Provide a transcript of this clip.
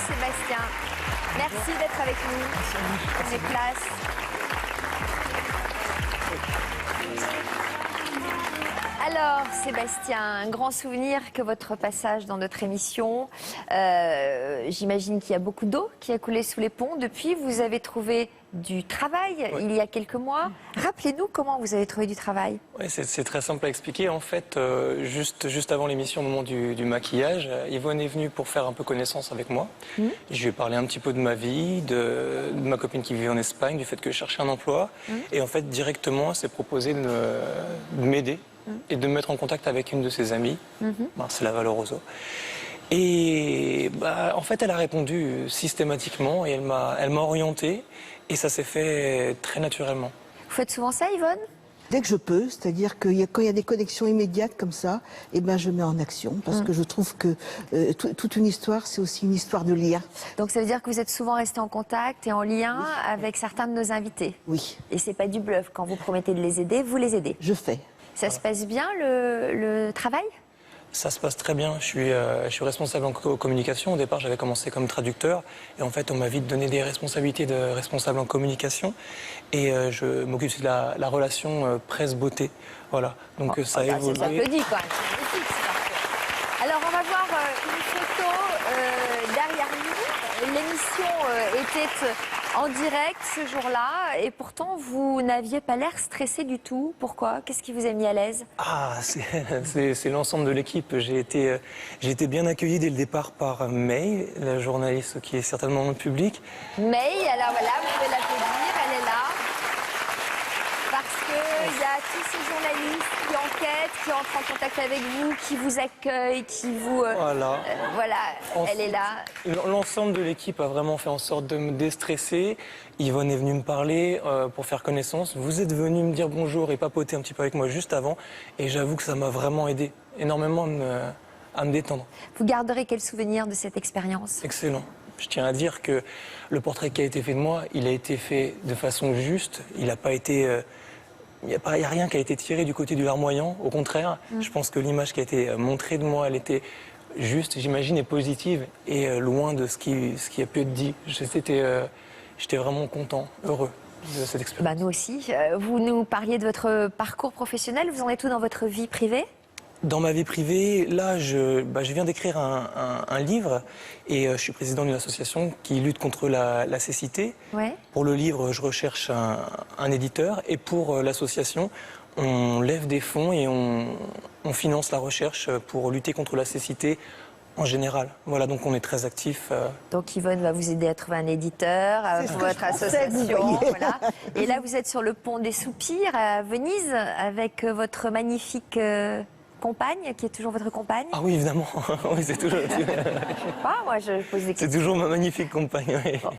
Sébastien. Merci d'être avec nous. Prenez place. Alors, Sébastien, un grand souvenir que votre passage dans notre émission. J'imagine qu'il y a beaucoup d'eau qui a coulé sous les ponts. Depuis, vous avez trouvé du travail il y a quelques mois. Rappelez-nous comment vous avez trouvé du travail. Oui, c'est très simple à expliquer. En fait, juste avant l'émission, au moment du maquillage, Yvonne est venue pour faire un peu connaissance avec moi. Je lui ai parlé un petit peu de ma vie, de ma copine qui vivait en Espagne, du fait que je cherchais un emploi. Et en fait, directement, elle s'est proposée de m'aider et de me mettre en contact avec une de ses amies, Marcela Valoroso. Et en fait, elle a répondu systématiquement et elle m'a orienté. Et ça s'est fait très naturellement. Vous faites souvent ça, Yvonne ? Dès que je peux, c'est-à-dire que quand il y a des connexions immédiates comme ça, eh ben je mets en action parce que je trouve que toute une histoire, c'est aussi une histoire de lien. Donc ça veut dire que vous êtes souvent resté en contact et en lien avec certains de nos invités. Oui. Et c'est pas du bluff. Quand vous promettez de les aider, vous les aidez. Je fais. Ça se passe bien le travail ? Ça se passe très bien. Je suis responsable en communication. Au départ, j'avais commencé comme traducteur. Et en fait, on m'a vite donné des responsabilités de responsable en communication. Et je m'occupe de la relation presse-beauté. Voilà. Donc ça a évolué. Ça applaudit quand même. C'est magnifique, c'est parfait. Alors, on va voir une photo derrière nous. L'émission était en direct ce jour-là. Et pourtant, vous n'aviez pas l'air stressé du tout. Pourquoi ? Qu'est-ce qui vous a mis à l'aise ? Ah, c'est l'ensemble de l'équipe. J'ai été bien accueilli dès le départ par May, la journaliste qui est certainement dans le public. May, alors voilà, vous pouvez l'applaudir, elle est là. Parce qu'il y a tous ces journalistes qui enquêtent, qui entrent en contact avec vous, qui vous accueillent, qui vous... Voilà. Elle est là. L'ensemble de l'équipe a vraiment fait en sorte de me déstresser. Yvonne est venue me parler pour faire connaissance. Vous êtes venu me dire bonjour et papoter un petit peu avec moi juste avant. Et j'avoue que ça m'a vraiment aidé énormément à me détendre. Vous garderez quel souvenir de cette expérience ? Excellent. Je tiens à dire que le portrait qui a été fait de moi, il a été fait de façon juste. Il n'a pas été... Il n'y a rien qui a été tiré du côté du larmoyant. Au contraire, je pense que l'image qui a été montrée de moi, elle était juste, j'imagine, et positive, et loin de ce qui a pu être dit. J'étais vraiment content, heureux de cette expérience. Nous aussi. Vous nous parliez de votre parcours professionnel. Vous en êtes où dans votre vie privée ? Dans ma vie privée, là, je viens d'écrire un livre et je suis président d'une association qui lutte contre la cécité. Ouais. Pour le livre, je recherche un éditeur et pour l'association, on lève des fonds et on finance la recherche pour lutter contre la cécité en général. Voilà, donc on est très actifs. Donc Yvonne va vous aider à trouver un éditeur pour votre association. Voilà. Et là, vous êtes sur le pont des Soupirs à Venise avec votre magnifique... compagne, qui est toujours votre compagne ? Ah oui, évidemment. Oui, c'est toujours... Je sais pas, moi je pose des questions. C'est toujours ma magnifique compagne. Oui.